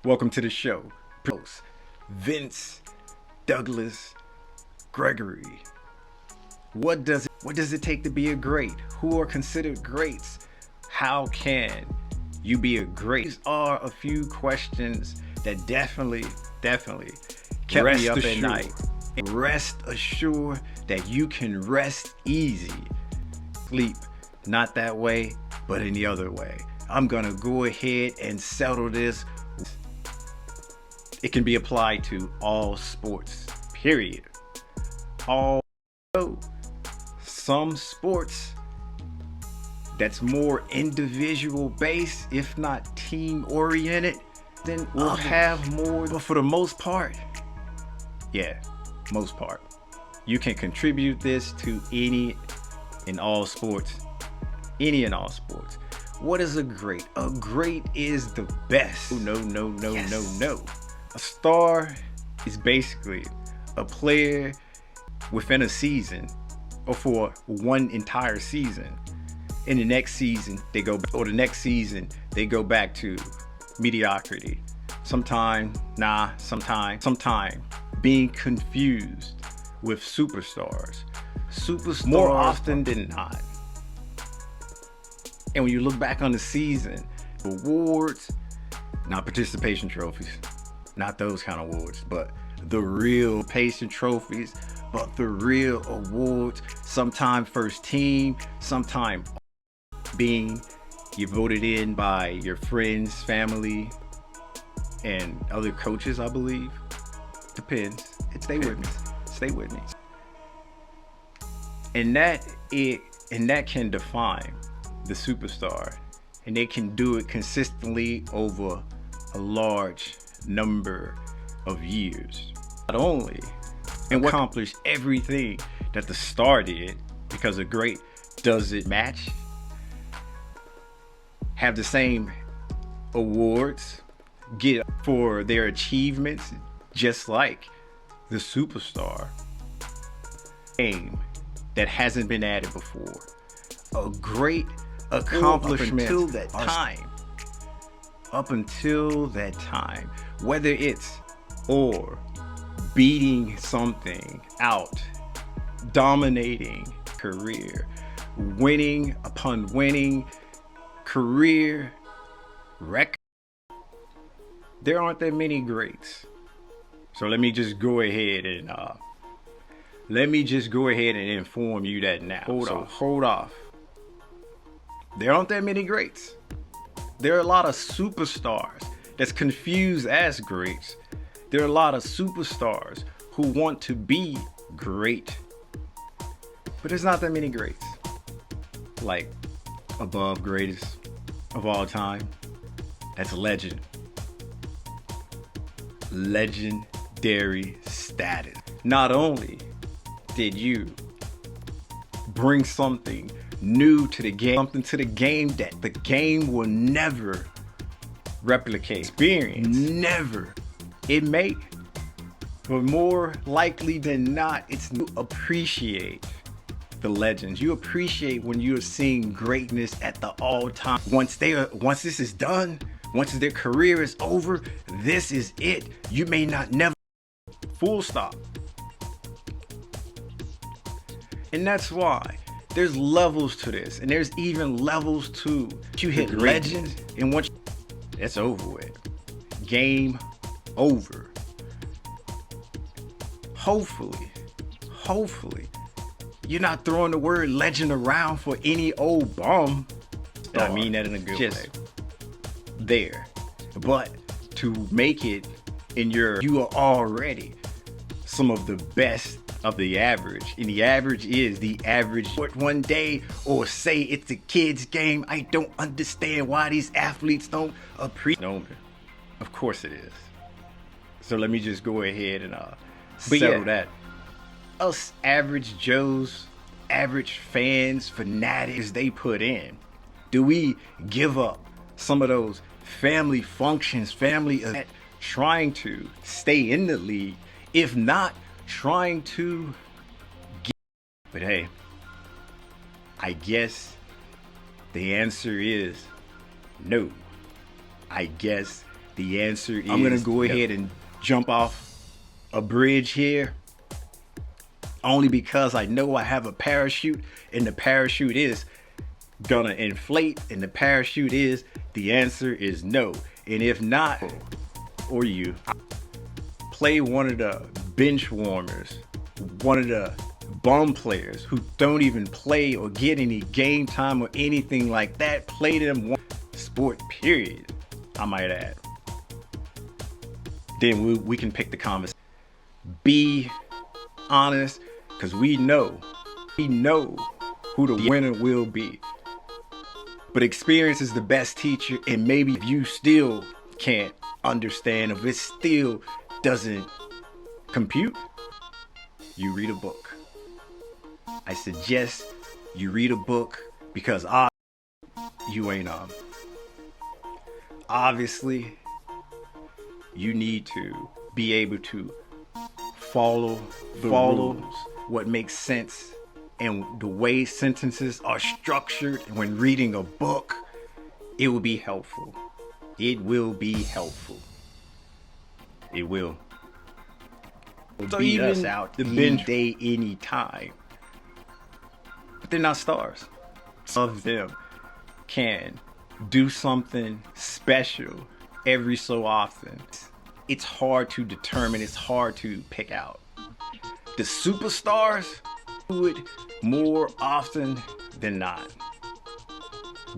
Welcome to the show. Vince Douglas Gregory. What does it take to be a great? Who are considered greats? How can you be a great? These are a few questions that definitely kept me up at night. Rest assured that you can rest easy. Sleep not that way, but in the other way. I'm gonna go ahead and settle this. It can be applied to all sports, period. Some sports that's more individual based, if not team oriented, then will have more. But for the most part, you can contribute this to any and all sports. What is a great? A great is the best. No. A star is basically a player within a season or for one entire season. In the next season, they go back to mediocrity. Sometime being confused with superstars. More often than not. And when you look back on the season, awards, not participation trophies, not those kind of awards, but the real patient trophies, but the real awards, sometime first team, sometime being you voted in by your friends, family, and other coaches, I believe. Depends. Stay with me. And that can define the superstar, and they can do it consistently over a large number of years. Not only accomplish everything that the star did, because a great doesn't match, have the same awards, get for their achievements, just like the superstar. Game that hasn't been added before. A great accomplishment up until that time, whether it's beating something out, dominating career, winning upon winning, career record. There aren't that many greats. So let me just go ahead and inform you that now. Hold off. There aren't that many greats. There are a lot of superstars that's confused as greats. There are a lot of superstars who want to be great. But there's not that many greats. Like above greatest of all time. That's a legend. Legendary status. Not only did you bring something new to the game, that the game will never replicate. Experience, never. It may, but more likely than not, it's you appreciate the legends. You appreciate when you're seeing greatness at the all-time. Once this is done, once their career is over, this is it. You may not never. Full stop. And that's why there's levels to this, and there's even levels to you hit legends, and once it's over with, game over. Hopefully, you're not throwing the word legend around for any old bum. I mean that in a good way. There, but to make it you are already some of the best of the average, and the average is the average. One day, or say it's a kid's game. I don't understand why these athletes don't appreciate. No, of course it is. So let me just go ahead and settle that. Us average Joes, average fans, fanatics, they put in. Do we give up some of those family functions, trying to stay in the league, if not trying to get? But hey, I guess the answer is no. I guess The answer is, I'm gonna go ahead and jump off a bridge here, only because I know I have a parachute, and the parachute is gonna inflate, and the parachute is, the answer is no. And if not, or you play one of the bench warmers, one of the bum players who don't even play or get any game time or anything like that, play them one sport, period, I might add. Then we can pick the conversation. Be honest, because we know who the winner will be. But experience is the best teacher, and maybe if you still can't understand, if it still doesn't compute, you read a book. I suggest you read a book, because you ain't obviously you need to be able to follow what makes sense, and the way sentences are structured when reading a book, it will be helpful. It will be helpful. It will. So beat us out the bench day, any time. But they're not stars. Some of them can do something special every so often. It's hard to determine. It's hard to pick out. The superstars do it more often than not.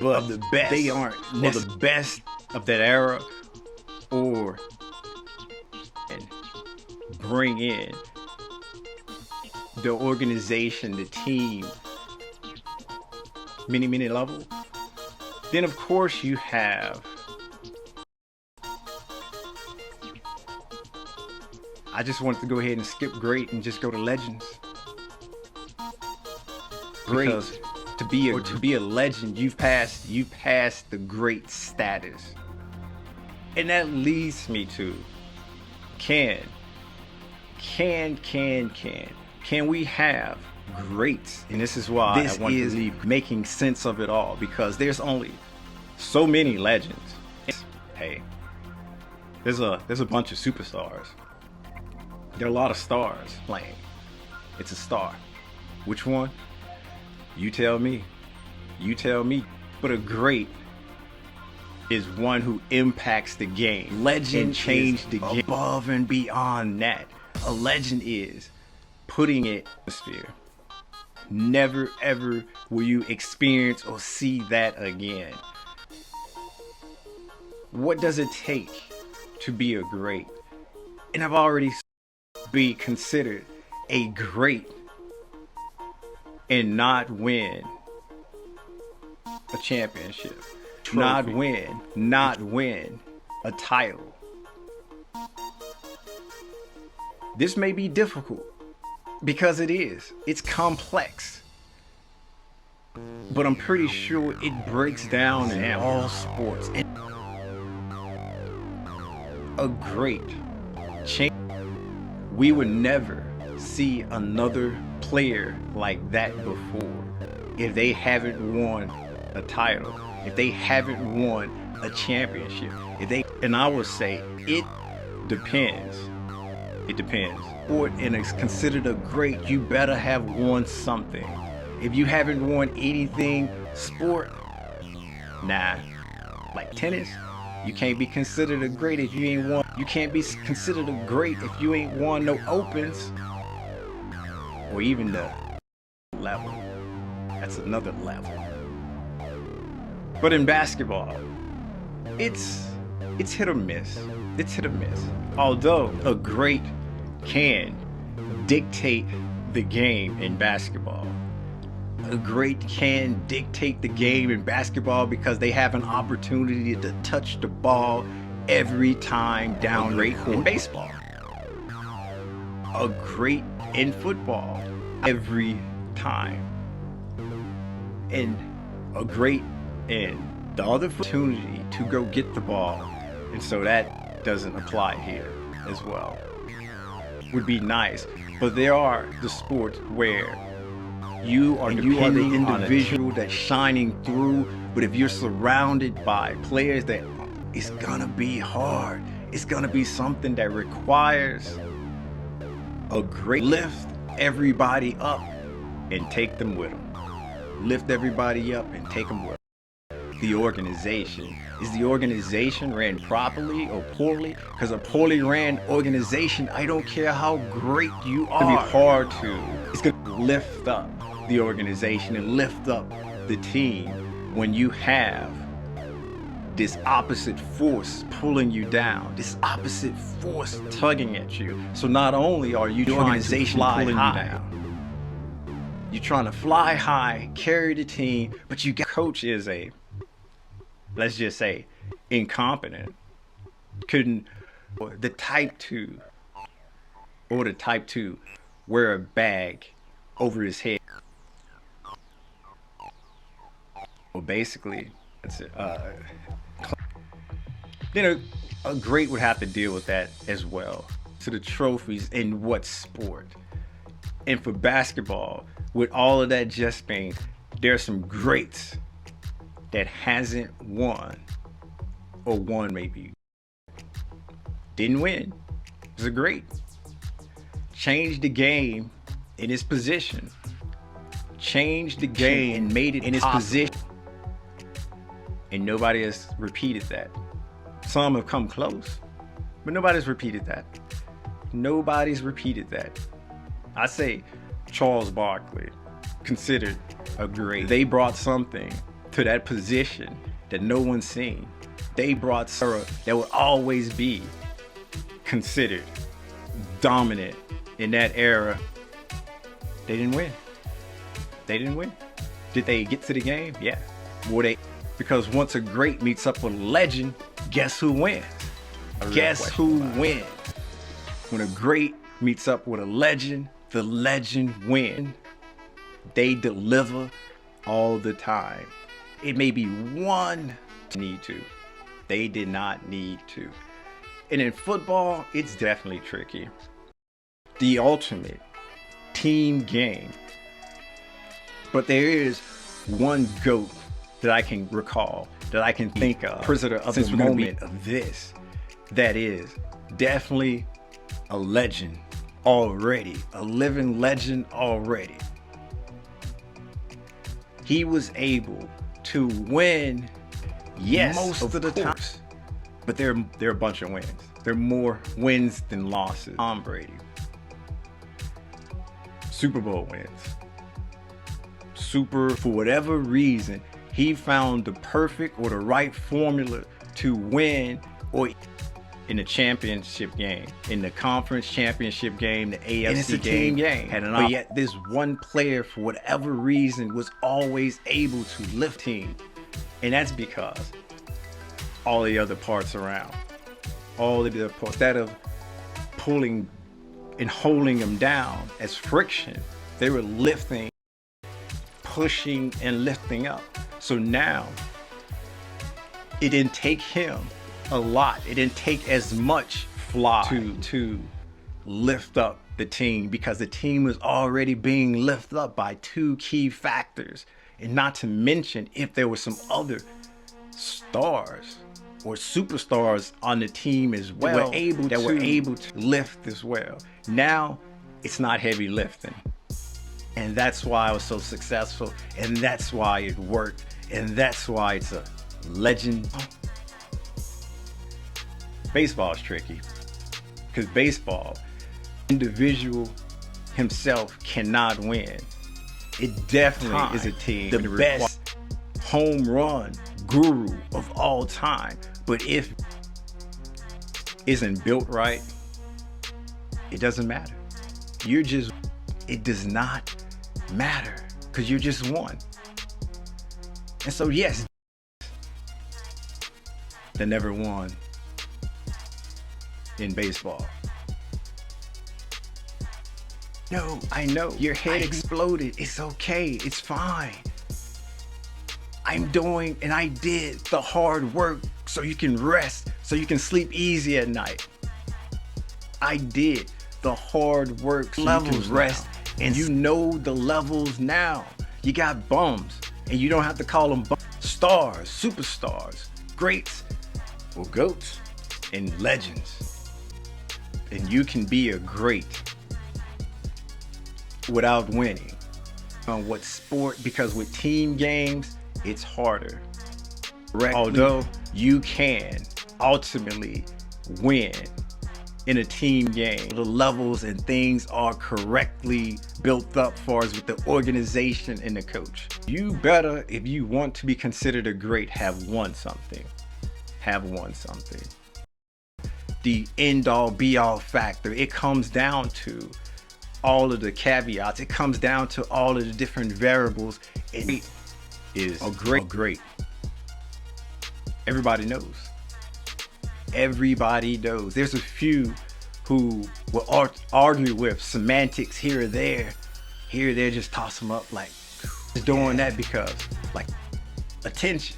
But of the best, they aren't the best of that era, or bring in the organization, the team, many level. Then of course you have, I just wanted to go ahead and skip great and just go to legends. Great. Because to be a legend, you've passed the great status. And that leads me to, can we have greats? And this is why I want to be making sense of it all, because there's only so many legends. Hey, there's a bunch of superstars. There are a lot of stars playing. It's a star. Which one? You tell me. You tell me. But a great is one who impacts the game. Legend changed the game. Above and beyond that, a legend is putting it in the sphere. Never ever will you experience or see that again. What does it take to be a great? And I've already be considered a great and not win a championship, not win a title. This may be difficult, because it's complex, but I'm pretty sure it breaks down in all sports. A great change. We would never see another player like that before if they haven't won a title, if they haven't won a championship, and I would say it depends. It depends. And it's considered a great, you better have won something. If you haven't won anything, sport, nah. Like tennis, you can't be considered a great if you ain't won. You can't be considered a great if you ain't won no opens, or even the level. That's another level. But in basketball, it's hit or miss. It's hit or miss. Although a great can dictate the game in basketball. A great can dictate the game in basketball because they have an opportunity to touch the ball every time down the court. In baseball. A great in football every time. And a great in the other opportunity to go get the ball. And so that doesn't apply here as well. Would be nice. But there are the sports where you are the individual that's shining through, but if you're surrounded by players that It's gonna be hard. It's gonna be something that requires a great lift everybody up and take them with them. Lift everybody up and take them with them. The organization. Is the organization ran properly or poorly? Because a poorly ran organization, I don't care how great you are. It's gonna be hard to. It's gonna lift up the organization and lift up the team when you have this opposite force pulling you down, this opposite force tugging at you. So not only are you trying to fly high, you're trying to fly high, carry the team, but you got coach is a, let's just say, incompetent. Couldn't, or the type 2 wear a bag over his head. Well, basically, that's it. Then a great would have to deal with that as well. To the trophies in what sport? And for basketball, with all of that just being, there's some greats that hasn't won, or won maybe. Didn't win. It was a great. Changed the game in its position. Changed the game and made it in its position. And nobody has repeated that. Some have come close, but nobody's repeated that. Nobody's repeated that. I say Charles Barkley, considered a great. They brought something to that position that no one's seen. They brought Sarah that would always be considered dominant in that era. They didn't win. They didn't win. Did they get to the game? Yeah. Were they? Because once a great meets up with a legend, guess who wins? Guess who wins? When a great meets up with a legend, the legend wins. They deliver all the time. It may be one need to. They did not need to. And in football, it's definitely tricky. The ultimate team game. But there is one GOAT that I can recall, that I can think of, prisoner of the moment of this, that is definitely a legend already, a living legend already. He was able to win, yes, most of the time, but there are a bunch of wins. There are more wins than losses. Tom Brady, Super Bowl wins. For whatever reason, he found the perfect or the right formula to win, or in the championship game, in the conference championship game, the AFC and it's a team game. But yet this one player, for whatever reason, was always able to lift him. And that's because all the other parts around, all the other parts, instead of pulling and holding him down as friction, they were lifting, pushing and lifting up. So now it didn't take him a lot. It didn't take as much fly to lift up the team, because the team was already being lifted up by two key factors. And not to mention, if there were some other stars or superstars on the team as well that were able to lift as well. Now it's not heavy lifting. And that's why I was so successful, and that's why it worked, and that's why it's a legend. Baseball is tricky, because baseball, individual himself cannot win. It definitely is a team. The best home run guru of all time. But if it isn't built right, it doesn't matter. It does not matter, because you're just one. And so yes, they never won in baseball. No, I know your head exploded. It's okay, it's fine. I'm doing, and I did the hard work so you can rest, so you can sleep easy at night. I did the hard work so you can rest. And you know the levels now. You got bums, and you don't have to call them stars, superstars, greats. or GOATs and legends. And you can be a great without winning. On what sport? Because with team games, it's harder. Although you can ultimately win in a team game, the levels and things are correctly built up for us with the organization and the coach. You better, if you want to be considered a great, have won something. Have won something. The end all be all factor, it comes down to all of the caveats. It comes down to all of the different variables. It is a great. Everybody knows. Everybody knows. There's a few who will argue with semantics here or there. Here or there, just toss them up like doing that because like attention.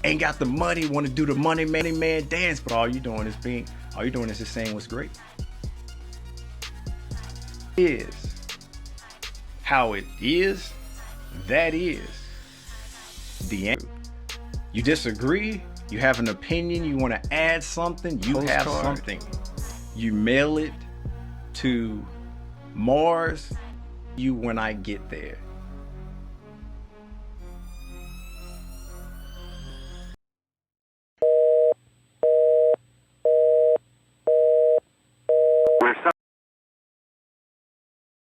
Ain't got the money, want to do the money man dance, but all you doing is just saying what's great. Is how it is, that is the answer. You disagree, you have an opinion, you want to add something, you have something. You mail it to Mars, when I get there.